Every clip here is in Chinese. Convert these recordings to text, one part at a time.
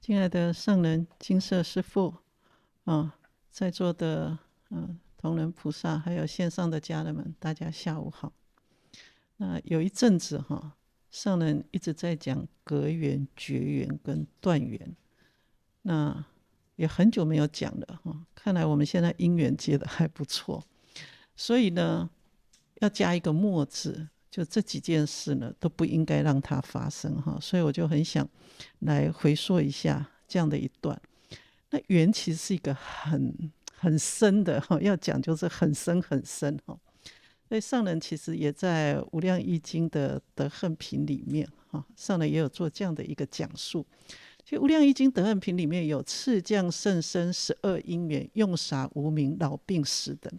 亲爱的上人金色师父啊，在座的同仁菩萨，还有线上的家人们，大家下午好。那有一阵子上人一直在讲隔缘、绝缘跟断缘，那也很久没有讲了看来我们现在因缘接的还不错，所以呢，要加一个末字，就这几件事呢都不应该让它发生所以我就很想来回溯一下这样的一段。那缘其实是一个很深的要讲就是很深很深所以上人其实也在《无量易经》的德恨品里面上人也有做这样的一个讲述。其实《无量易经》德恨品里面有次降甚深12因缘，用傻无明老病死等。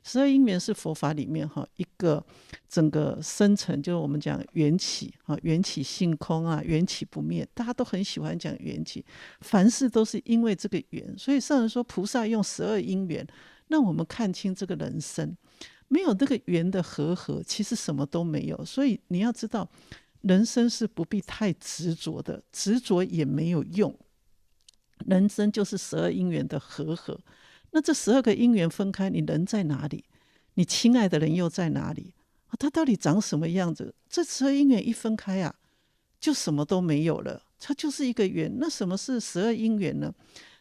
12因缘是佛法里面一个整个生成，就是我们讲缘起缘起性空缘起不灭，大家都很喜欢讲缘起，凡事都是因为这个缘。所以上人说菩萨用12因缘让我们看清这个人生，没有这个缘的和合，其实什么都没有。所以你要知道人生是不必太执着的，执着也没有用。人生就是12因缘的和合，那这12个因缘分开，你人在哪里？你亲爱的人又在哪里？他到底长什么样子？这12因缘一分开就什么都没有了，它就是一个缘。那什么是12因缘呢？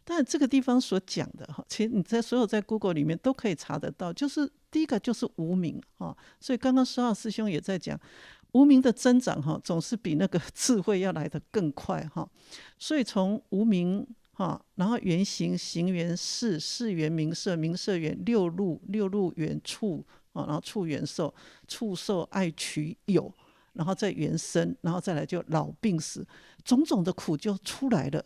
但这个地方所讲的其实你在所有在 Google 里面都可以查得到，就是第一个就是无明所以刚刚12号师兄也在讲无明的增长总是比那个智慧要来得更快所以从无明然后缘行，行缘事，事缘名色，名色缘六路，六路缘触然后触缘受，触受爱取有，然后再缘生，然后再来就老病死，种种的苦就出来了。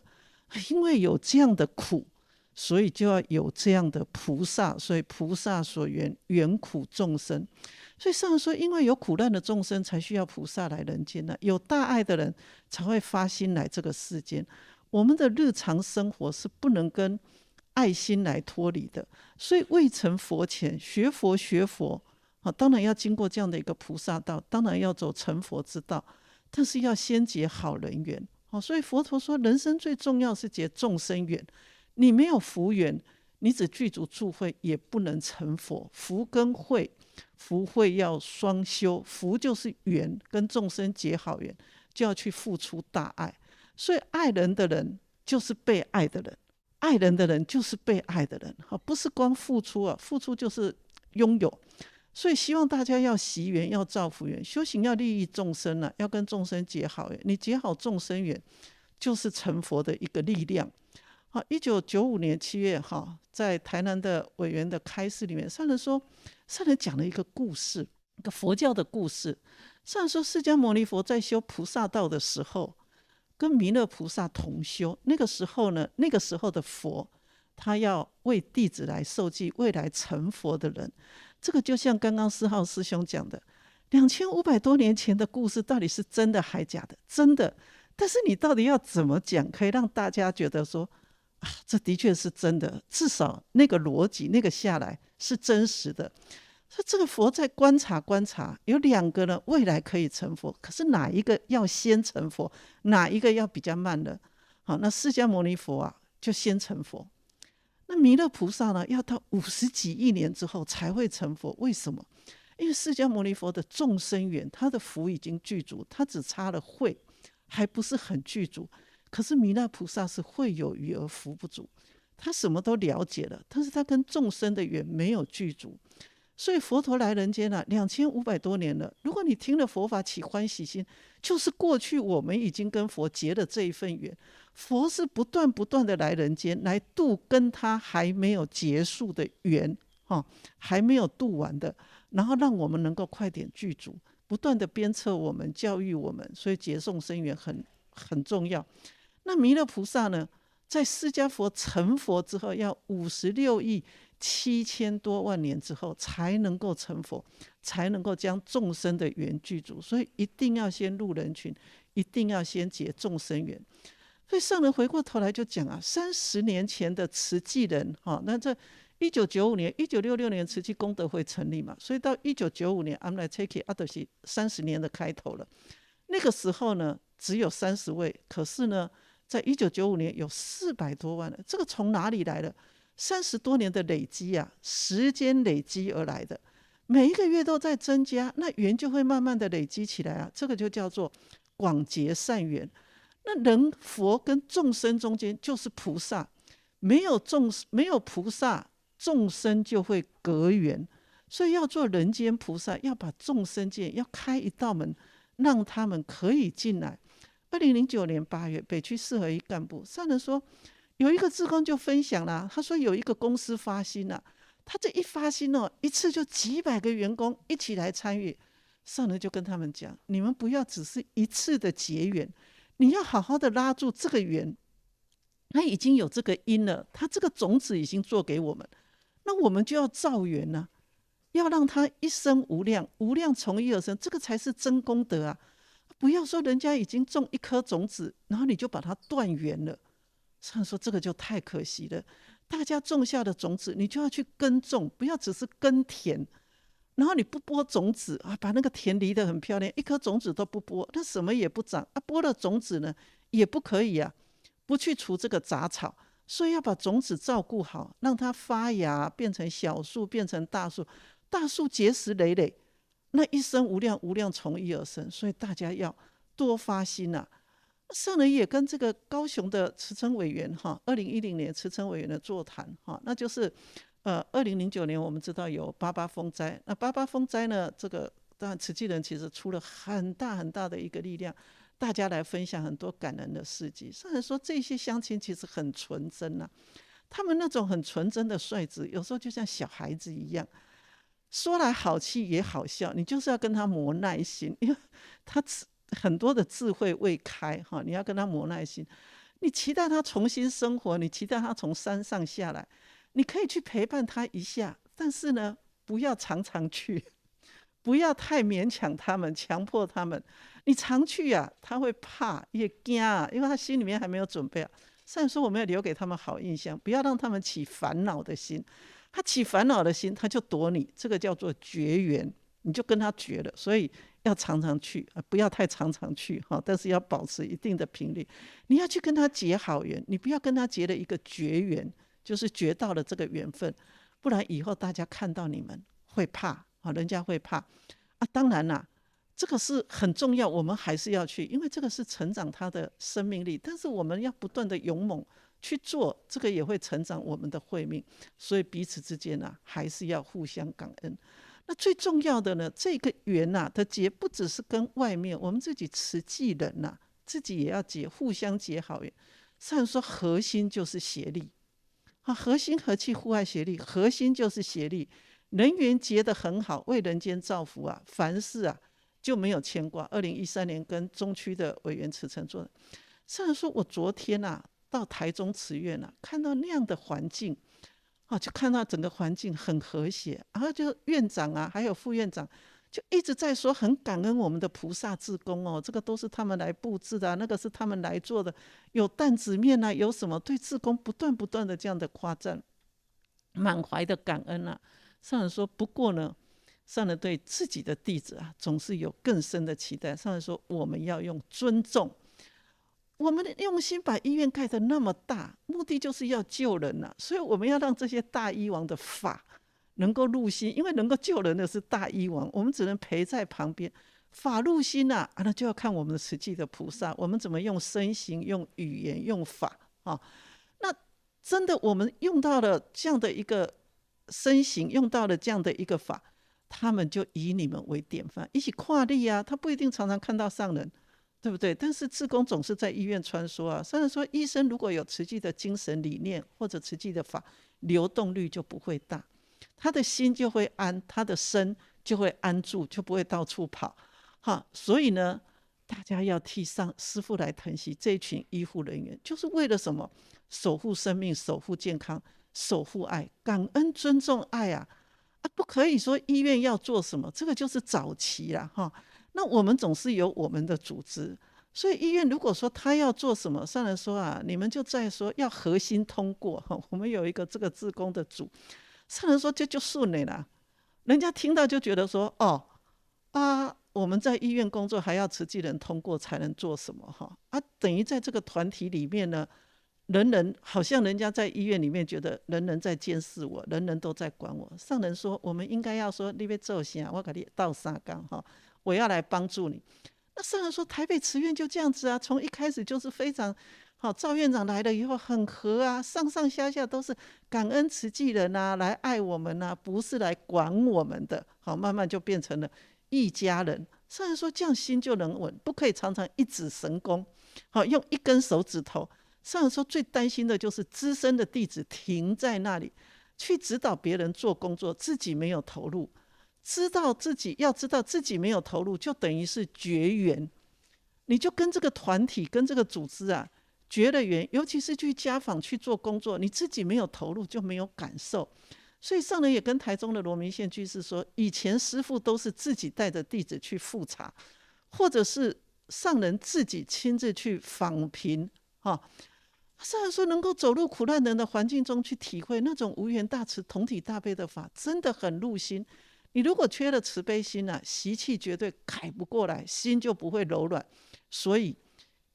因为有这样的苦，所以就要有这样的菩萨，所以菩萨所缘缘苦众生。所以上人说，因为有苦难的众生，才需要菩萨来人间有大爱的人才会发心来这个世间。我们的日常生活是不能跟爱心来脱离的，所以未成佛前学佛学佛当然要经过这样的一个菩萨道，当然要走成佛之道，但是要先结好人缘所以佛陀说人生最重要是结众生缘。你没有福缘，你只具足智慧也不能成佛。福跟慧，福慧要双修，福就是缘，跟众生结好缘，就要去付出大爱。所以爱人的人就是被爱的人，爱人的人就是被爱的人不是光付出付出就是拥有。所以希望大家要习缘，要造福缘，修行要利益众生要跟众生结好缘。你结好众生缘，就是成佛的一个力量。1995年7月在台南的委员的开示里面，上人说，上人讲了一个故事，一个佛教的故事。上人说，释迦牟尼佛在修菩萨道的时候，跟弥勒菩萨同修。那个时候呢，那个时候的佛，他要为弟子来受记未来成佛的人。这个就像刚刚4号师兄讲的，2500多年前的故事到底是真的还假的？真的，但是你到底要怎么讲，可以让大家觉得说这的确是真的，至少那个逻辑那个下来是真实的。所以这个佛在观察观察，有2个呢未来可以成佛，可是哪一个要先成佛，哪一个要比较慢的？那释迦牟尼佛就先成佛。那弥勒菩萨呢，要到50几亿年之后才会成佛。为什么？因为释迦牟尼佛的众生缘，他的福已经具足，他只差了慧，还不是很具足。可是弥勒菩萨是慧有余而福不足，他什么都了解了，但是他跟众生的缘没有具足。所以佛陀来人间2500多年了，如果你听了佛法起欢喜心，就是过去我们已经跟佛结了这一份缘。佛是不断不断的来人间，来度跟他还没有结束的缘还没有度完的，然后让我们能够快点具足，不断的鞭策我们，教育我们。所以结众生缘很重要。那弥勒菩萨呢，在释迦佛成佛之后，要56亿7000多万年之后才能够成佛，才能够将众生的缘具足。所以一定要先入人群，一定要先结众生缘。所以上人回过头来就讲30年前的慈济人那这1995年1966年慈济功德会成立嘛，所以到1995年 I'm like take it 就是30年的开头了。那个时候呢只有30位，可是呢在1995年有400多万了，这个从哪里来的？30多年的累积啊，时间累积而来的，每一个月都在增加，那缘就会慢慢的累积起来啊，这个就叫做广结善缘。那人佛跟众生中间就是菩萨，没有菩萨，众生就会隔缘，所以要做人间菩萨，要把众生界要开一道门，让他们可以进来。2009年8月，北区4合1干部上人说，有一个志工就分享了，他说有一个公司发心了，他这一发心哦，一次就几百个员工一起来参与。上人就跟他们讲，你们不要只是一次的结缘，你要好好的拉住这个缘，他已经有这个因了，他这个种子已经做给我们，那我们就要造缘啊，要让他一生无量，无量从一而生，这个才是真功德啊！不要说人家已经种一颗种子，然后你就把它断缘了。上人说这个就太可惜了，大家种下的种子，你就要去耕种，不要只是耕田，然后你不播种子啊，把那个田犁得很漂亮，一颗种子都不播，那什么也不长啊。播了种子呢，也不可以啊，不去除这个杂草，所以要把种子照顾好，让它发芽，变成小树，变成大树，大树结实累累，那一生无量无量从一而生。所以大家要多发心啊。上人也跟这个高雄的慈诚委员哈，2010年慈诚委员的座谈哈，那就是2009年我们知道有88风灾，那88风灾呢，这个当然慈济人其实出了很大很大的一个力量，大家来分享很多感人的事迹。上人说这些乡亲其实很纯真啊，他们那种很纯真的率直，有时候就像小孩子一样，说来好气也好笑，你就是要跟他磨耐心，因为他很多的智慧未开哈，你要跟他磨耐心。你期待他重新生活，你期待他从山上下来，你可以去陪伴他一下，但是呢，不要常常去，不要太勉强他们，强迫他们。你常去啊，他会怕也惊啊，因为他心里面还没有准备啊。虽然说我们要留给他们好印象，不要让他们起烦恼的心。他起烦恼的心，他就躲你，这个叫做绝缘，你就跟他绝了。所以要常常去啊，不要太常常去哈，但是要保持一定的频率。你要去跟他结好缘，你不要跟他结了一个绝缘，就是绝到了这个缘分，不然以后大家看到你们会怕啊，人家会怕啊。当然啦，这个是很重要，我们还是要去，因为这个是成长他的生命力。但是我们要不断的勇猛去做，这个也会成长我们的慧命。所以彼此之间啊，还是要互相感恩。那最重要的呢，这个缘啊的结，不只是跟外面，我们自己慈济人啊，自己也要结，互相结好缘。上人说核心就是协力啊，和心和气互爱协力，核心就是协力。人缘结得很好，为人间造福啊，凡事啊就没有牵挂。2013年跟中区的委员慈诚做的，上人说我昨天啊到台中慈院啊，看到那样的环境啊，就看到整个环境很和谐，然后就院长啊还有副院长就一直在说很感恩我们的菩萨志工哦，这个都是他们来布置的啊，那个是他们来做的，有担子面啊，有什么对志工不断的这样的夸赞，满怀的感恩啊。上人说不过呢，上人对自己的弟子啊总是有更深的期待。上人说我们要用尊重，我们的用心把医院盖得那么大，目的就是要救人啊，所以我们要让这些大医王的法能够入心，因为能够救人的是大医王，我们只能陪在旁边。法入心啊，那就要看我们的实际的菩萨，我们怎么用身形、用语言、用法啊。那真的我们用到了这样的一个身形，用到了这样的一个法，他们就以你们为典范，一起跨力啊。他不一定常常看到上人，对不对？但是志工总是在医院穿梭啊。虽然说医生如果有慈济的精神理念或者慈济的法，流动率就不会大，他的心就会安，他的身就会安住，就不会到处跑。哈，所以呢，大家要替师父来疼惜这一群医护人员，就是为了什么？守护生命，守护健康，守护爱，感恩、尊重、爱啊！不可以说医院要做什么，这个就是早期啦哈。那我们总是有我们的组织，所以医院如果说他要做什么，上人说啊，你们就在说要核心通过哈。我们有一个这个志工的组，上人说这就顺了啦，人家听到就觉得说哦啊，我们在医院工作还要慈济人通过才能做什么哈？等于在这个团体里面呢，人人好像人家在医院里面觉得人人在监视我，人人都在管我。上人说，我们应该要说你要做啥，我给你倒三缸哈，我要来帮助你。那上人说，台北慈院就这样子啊，从一开始就是非常好。赵院长来了以后很和啊，上上下下都是感恩慈济人啊，来爱我们啊，不是来管我们的。好，慢慢就变成了一家人。上人说，这样心就能稳，不可以常常一指神功，好，用一根手指头。上人说，最担心的就是资深的弟子停在那里，去指导别人做工作，自己没有投入。知道自己没有投入，就等于是绝缘。你就跟这个团体、跟这个组织啊绝了缘。尤其是去家访去做工作，你自己没有投入，就没有感受。所以上人也跟台中的罗明宪居士说，以前师父都是自己带着弟子去复查，或者是上人自己亲自去访贫哈。上人说，能够走入苦难人的环境中去体会那种无缘大慈、同体大悲的法，真的很入心。你如果缺了慈悲心啊，习气绝对改不过来，心就不会柔软。所以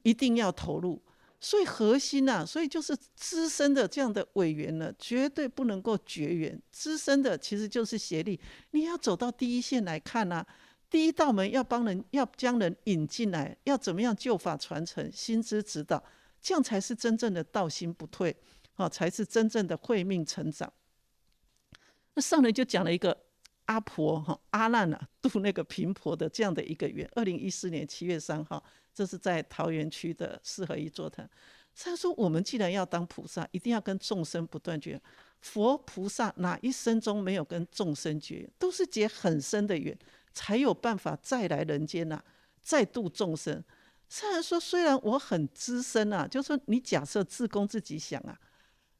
一定要投入。所以核心啊，所以就是资深的这样的委员呢，绝对不能够绝缘。资深的其实就是协力，你要走到第一线来看啊，第一道门要帮人，要将人引进来，要怎么样救法传承、心知指导，这样才是真正的道心不退，才是真正的慧命成长。那上人就讲了一个阿婆阿难啊度那个贫婆的这样的一个缘。2014年7月3号，这是在桃园区的四合一座谈。他说，我们既然要当菩萨，一定要跟众生不断绝缘。佛菩萨哪一生中没有跟众生绝缘？都是结很深的缘，才有办法再来人间啊，再度众生。上人说，虽然我很资深啊，就说你假设自宫自己想啊，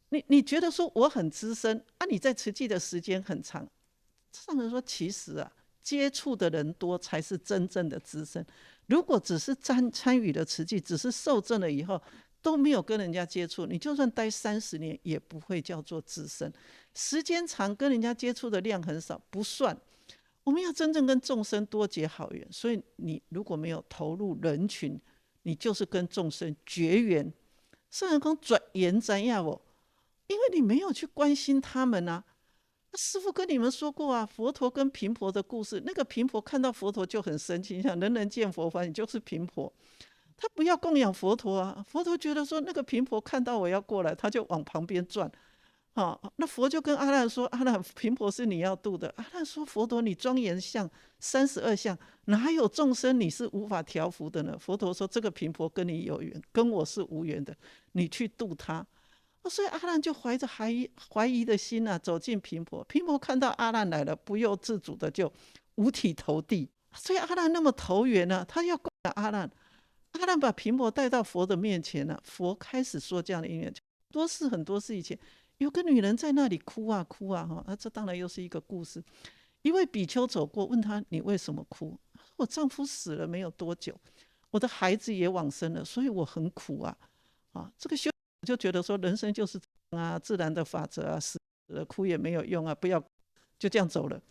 你觉得说我很资深啊，你在慈济的时间很长。上人说，其实啊，接触的人多才是真正的资深。如果只是参与了慈济，只是受证了以后都没有跟人家接触，你就算待30年也不会叫做资深。时间长跟人家接触的量很少不算。我们要真正跟众生多结好缘，所以你如果没有投入人群，你就是跟众生绝缘。上人讲转缘怎样哦？因为你没有去关心他们啊。师父跟你们说过啊，佛陀跟贫婆的故事。那个贫婆看到佛陀就很生气，想人人见佛法，你就是贫婆。他不要供养佛陀啊，佛陀觉得说那个贫婆看到我要过来，他就往旁边转。那佛就跟阿难说，阿难，贫婆是你要度的。阿难说，佛陀你庄严相32相，哪有众生你是无法调伏的呢？佛陀说，这个贫婆跟你有缘，跟我是无缘的，你去度他。所以阿难就怀着怀疑的心啊，走进贫婆。贫婆看到阿难来了，不由自主的就五体投地。所以阿难那么投缘啊，他要供养阿难。阿难把贫婆带到佛的面前啊，佛开始说这样的因缘。很多事以前有个女人在那里哭啊哭啊，这当然又是一个故事。一位比丘走过，问他，你为什么哭？我丈夫死了没有多久，我的孩子也往生了，所以我很苦啊。这个修就觉得说，人生就是自然的法则啊，死了哭也没有用啊，不要就这样走了。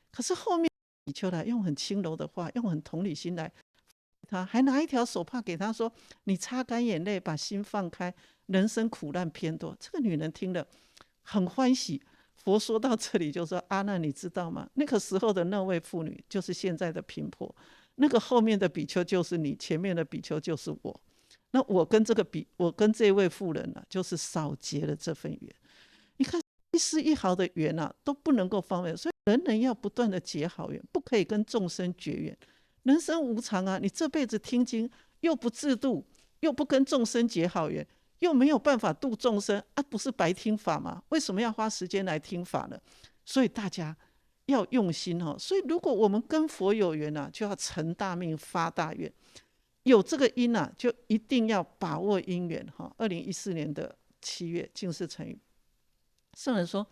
可是后面比丘来用很轻柔的话，用很同理心来，他还拿一条手帕给他说，你擦干眼泪，把心放开，人生苦难偏多。这个女人听了很欢喜。佛说到这里就说，阿难你知道吗？那个时候的那位妇女就是现在的贫婆，那个后面的比丘就是你，前面的比丘就是我。那我跟这位妇人啊，就是少结了这份缘。你看一丝一毫的缘啊，都不能够放弃。所以人人要不断的结好缘，不可以跟众生绝缘。人生无常啊，你这辈子听经又不自度，又不跟众生结好缘，又没有办法度众生啊，不是白听法吗？为什么要花时间来听法呢？所以大家要用心哦。所以如果我们跟佛有缘啊，就要成大命发大愿。有这个因啊，就一定要把握因缘。2014年7月，净世成语圣人说，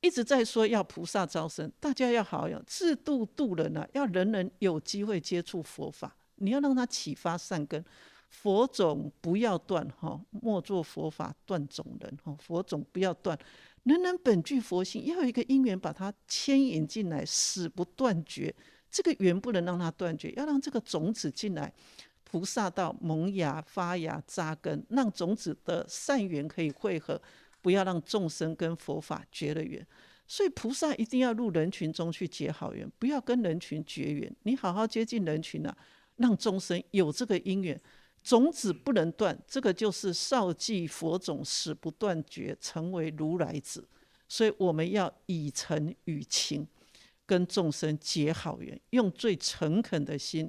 一直在说要菩萨招生，大家要好好自度度人啊，要人人有机会接触佛法，你要让他启发善根，佛种不要断，莫作佛法断种人，佛种不要断，人人本具佛性，要有一个因缘把它牵引进来，使不断绝，这个缘不能让它断绝，要让这个种子进来，菩萨道萌芽发芽扎根，让种子的善缘可以汇合，不要让众生跟佛法绝了缘。所以菩萨一定要入人群中去结好缘，不要跟人群绝缘。你好好接近人群啊，让众生有这个因缘，种子不能断，这个就是少记佛种，始不断绝，成为如来子。所以我们要以诚与情，跟众生结好缘，用最诚恳的心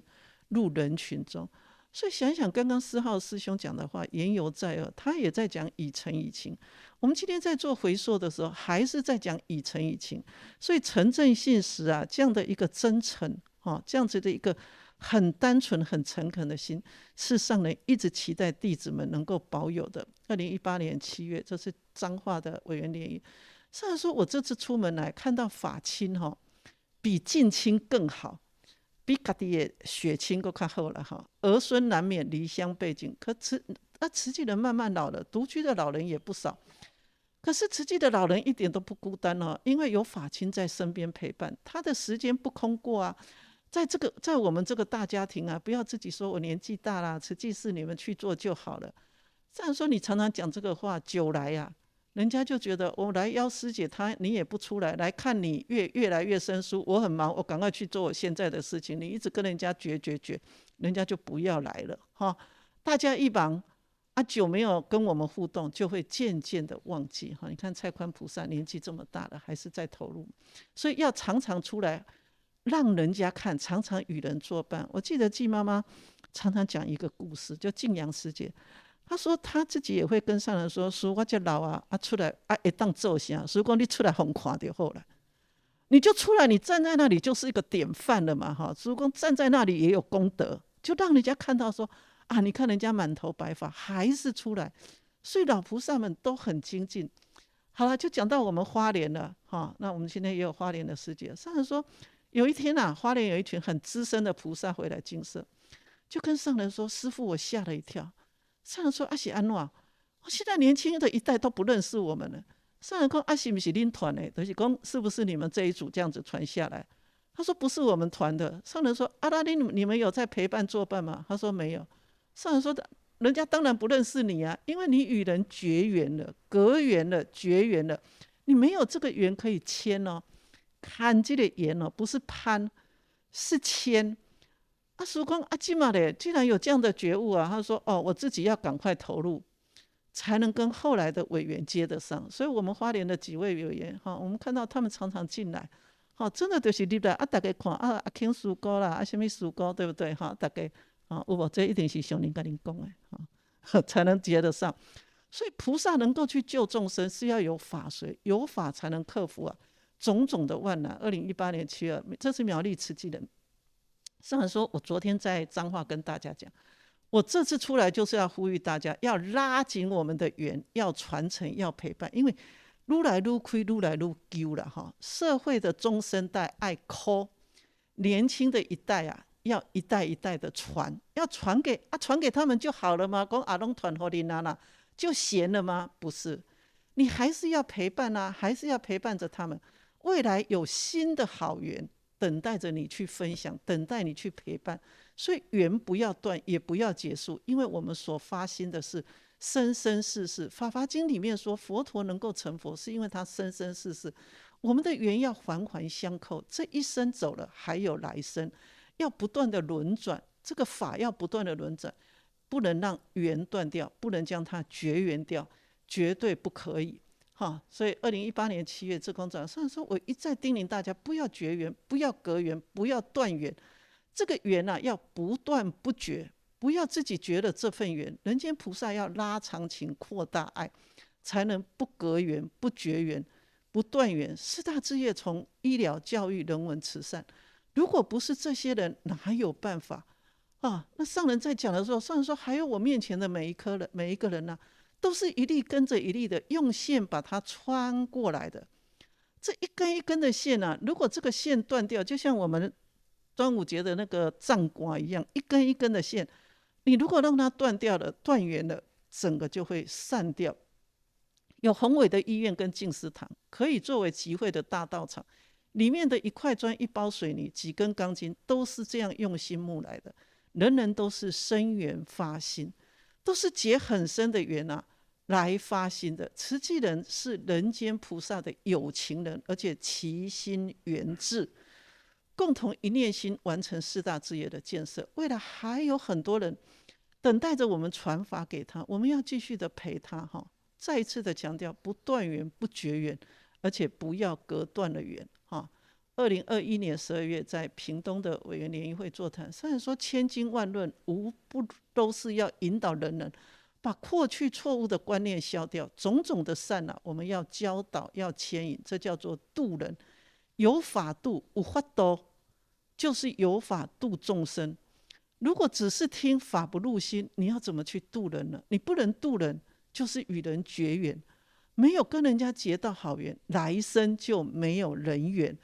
入人群中。所以想想刚刚4号师兄讲的话，言犹在耳，他也在讲以诚以情。我们今天在做回溯的时候，还是在讲以诚以情。所以诚正信实啊，这样的一个真诚，这样子的一个很单纯、很诚恳的心，是上人一直期待弟子们能够保有的。2018年7月，这是彰化的委员联谊。上人说，我这次出门来看到法亲比近亲更好。比家己的血亲更较好了哈，儿孙难免离乡背井，可慈济人慢慢老了，独居的老人也不少。可是慈济的老人一点都不孤单因为有法亲在身边陪伴，他的时间不空过啊。在我们这个大家庭啊，不要自己说我年纪大了，慈济事你们去做就好了。这样说你常常讲这个话，久来啊，人家就觉得我来邀师姐你也不出来看你越来越生疏，我很忙，我赶快去做我现在的事情，你一直跟人家绝，人家就不要来了大家一忙久没有跟我们互动，就会渐渐的忘记你看蔡宽菩萨年纪这么大了，还是在投入，所以要常常出来让人家看，常常与人作伴。我记得季妈妈常常讲一个故事，就静阳师姐，他说他自己也会跟上人说，师我这老出来会当做啥，师说你出来红看就好了，你就出来，你站在那里就是一个典范了嘛师说站在那里也有功德，就让人家看到说你看人家满头白发还是出来。所以老菩萨们都很精进。好了，就讲到我们花莲了那我们今天也有花莲的师姐。上人说有一天花莲有一群很资深的菩萨回来精舍，就跟上人说，师父我吓了一跳。上人说是怎样？我现在年轻的一代都不认识我们了。上人说是不是恁团的，就是说是不是你们这一组这样子传下来？他说不是我们团的。上人说你们有在陪伴作伴吗？他说没有。上人说人家当然不认识你啊，因为你与人绝缘了，隔缘了，绝缘了，你没有这个缘可以牵看这个缘不是攀，是牵。师公现在既然有这样的觉悟他说我自己要赶快投入，才能跟后来的委员接得上。所以我们花莲的几位委员我们看到他们常常进来真的就是入来大家看阿庆师姑啦什么师姑，对不对大家有没有？这一定是上人跟您讲的才能接得上。所以菩萨能够去救众生，是要有法随，有法才能克服种种的万难。2018年7月，这是苗栗慈济人。上人说，我昨天在彰化跟大家讲，我这次出来就是要呼吁大家，要拉紧我们的缘，要传承，要陪伴，因为愈来愈开，愈来愈旧了社会的中生代爱抠，年轻的一代要一代一代的传，要传给他们就好了吗？说拢传给你啦，就闲了吗？不是，你还是要陪伴还是要陪伴着他们。未来有新的好缘等待着你去分享，等待你去陪伴。所以缘不要断，也不要结束，因为我们所发心的是生生世世。法华经里面说，佛陀能够成佛，是因为他生生世世。我们的缘要环环相扣，这一生走了，还有来生，要不断的轮转，这个法要不断的轮转，不能让缘断掉，不能将它绝缘掉，绝对不可以。所以2018年7月志工长上说，我一再叮咛大家，不要绝缘，不要隔缘，不要断缘。这个缘要不断不绝，不要自己觉得这份缘。人间菩萨要拉长情，扩大爱，才能不隔缘，不绝缘，不断缘。四大志业从医疗、教育、人文、慈善，如果不是这些人，哪有办法那上人在讲的时候，上人说，还有我面前的每一个人都是一粒跟着一粒的，用线把它穿过来的。这一根一根的线如果这个线断掉，就像我们端午节的那个藏瓜一样，一根一根的线，你如果让它断掉了，断缘了，整个就会散掉。有宏伟的医院跟净思堂，可以作为集会的大道场，里面的一块砖、一包水泥、几根钢筋，都是这样用心木来的。人人都是生缘发心，都是结很深的缘啊，来发心的。慈济人是人间菩萨的有情人，而且齐心圆志，共同一念心完成四大志业的建设。未来还有很多人等待着我们传法给他，我们要继续的陪他哈。再一次的强调，不断缘，不绝缘，而且不要隔断了缘哈。2021年12月在屏东的委员联谊会座谈，虽然说千经万论，无不都是要引导人人把过去错误的观念消掉，种种的善啊，我们要教导，要牵引，这叫做度人。有法度，无法度，就是有法度众生。如果只是听法不入心，你要怎么去度人呢？你不能度人，就是与人绝缘，没有跟人家结到好缘，来生就没有人缘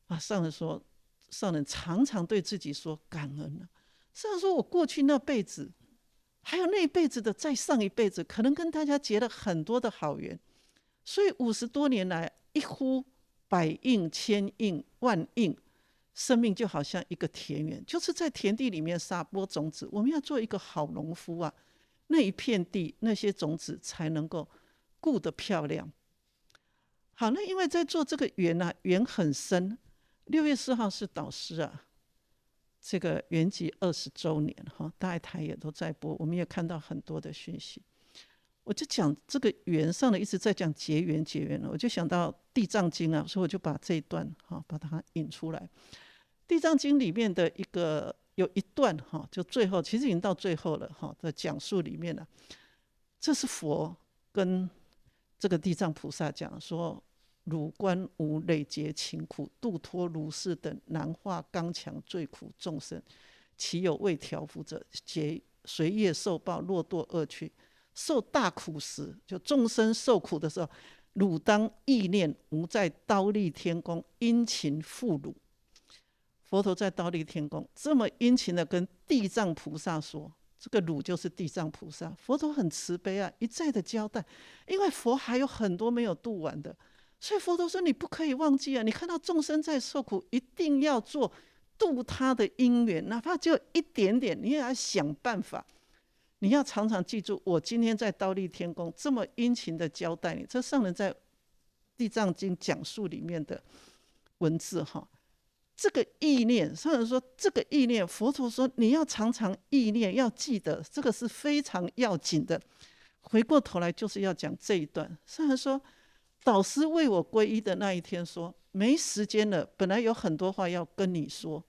啊。上人说，上人常常对自己说感恩啊。上人说，我过去那辈子，还有那一辈子的再上一辈子，可能跟大家结了很多的好缘，所以50多年来，一呼百应、千应、万应。生命就好像一个田园，就是在田地里面撒播种子。我们要做一个好农夫啊，那一片地那些种子才能够顾得漂亮。好，那因为在做这个园啊，园很深。6月4号是导师啊，这个圆寂20周年哈，大爱台也都在播，我们也看到很多的讯息。我就讲这个缘上呢，一直在讲结缘结缘了，我就想到地藏经啊，所以我就把这一段哈把它引出来。地藏经里面的有一段哈，就最后其实已经到最后了哈的讲述里面了，这是佛跟这个地藏菩萨讲说：汝观无累劫勤苦，度脱如是等难化刚强最苦众生，其有未调伏者，随业受报，落堕恶趣。受大苦时，就众生受苦的时候，汝当意念无在忉利天宫殷勤护汝。佛陀在忉利天宫这么殷勤的跟地藏菩萨说，这个汝就是地藏菩萨。佛陀很慈悲啊，一再的交代，因为佛还有很多没有度完的，所以佛陀说你不可以忘记啊，你看到众生在受苦，一定要做度他的因缘，哪怕只有一点点，你也要想办法。你要常常记住，我今天在忉利天宫这么殷勤的交代你，这上人在地藏经讲述里面的文字哈。这个意念，上人说这个意念，佛陀说你要常常意念，要记得，这个是非常要紧的。回过头来就是要讲这一段。上人说，导师为我皈依的那一天说，没时间了，本来有很多话要跟你说，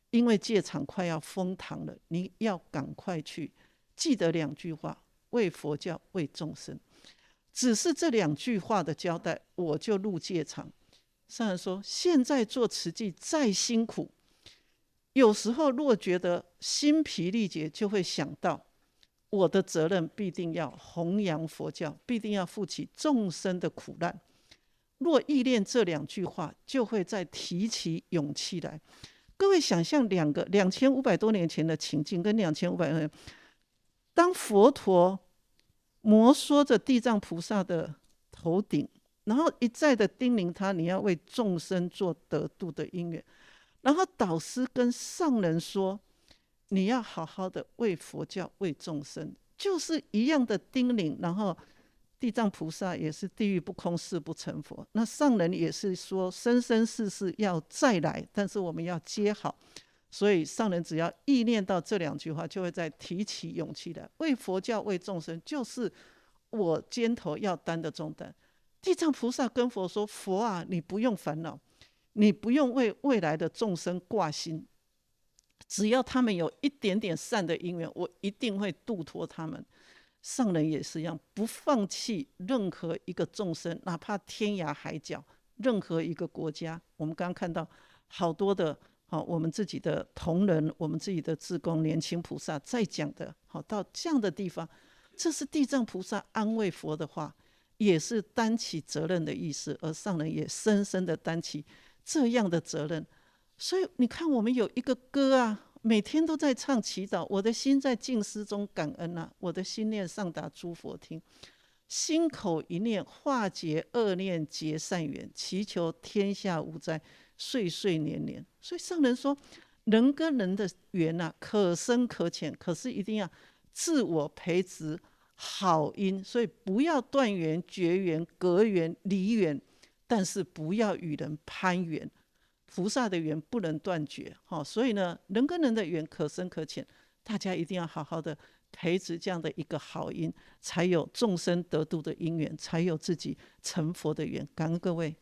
因为戒场快要封堂了，你要赶快去记得2句话，为佛教，为众生。只是这2句话的交代，我就入戒场。上人说，现在做慈济再辛苦，有时候若觉得心疲力竭，就会想到我的责任必定要弘扬佛教，必定要负起众生的苦难。若忆念这2句话，就会再提起勇气来。各位想象2500多年前的情境跟2500多年，当佛陀摩挲着地藏菩萨的头顶，然后一再的叮咛他，你要为众生做得度的因缘。然后导师跟上人说，你要好好的为佛教，为众生，就是一样的叮咛。然后地藏菩萨也是地狱不空，誓不成佛。那上人也是说，生生世世要再来，但是我们要接好。所以上人只要意念到这2句话，就会再提起勇气来，为佛教，为众生，就是我肩头要担的重担。地藏菩萨跟佛说，佛啊，你不用烦恼，你不用为未来的众生挂心，只要他们有一点点善的因缘，我一定会度脱他们。上人也是一样，不放弃任何一个众生，哪怕天涯海角，任何一个国家。我们刚刚看到好多的我们自己的同仁，我们自己的志工年轻菩萨在讲的，到这样的地方，这是地藏菩萨安慰佛的话，也是担起责任的意思。而上人也深深的担起这样的责任。所以你看，我们有一个歌啊，每天都在唱祈祷，我的心在静思中感恩啊，我的心念上达诸佛听。心口一念，化解恶念，结善缘，祈求天下无灾，岁岁年年。所以上人说，人跟人的缘啊，可深可浅，可是一定要自我培植好因，所以不要断缘、绝缘、隔缘、离缘，但是不要与人攀缘。菩萨的缘不能断绝，所以呢，人跟人的缘可深可浅，大家一定要好好的培植这样的一个好因，才有众生得度的因缘，才有自己成佛的缘。感恩各位。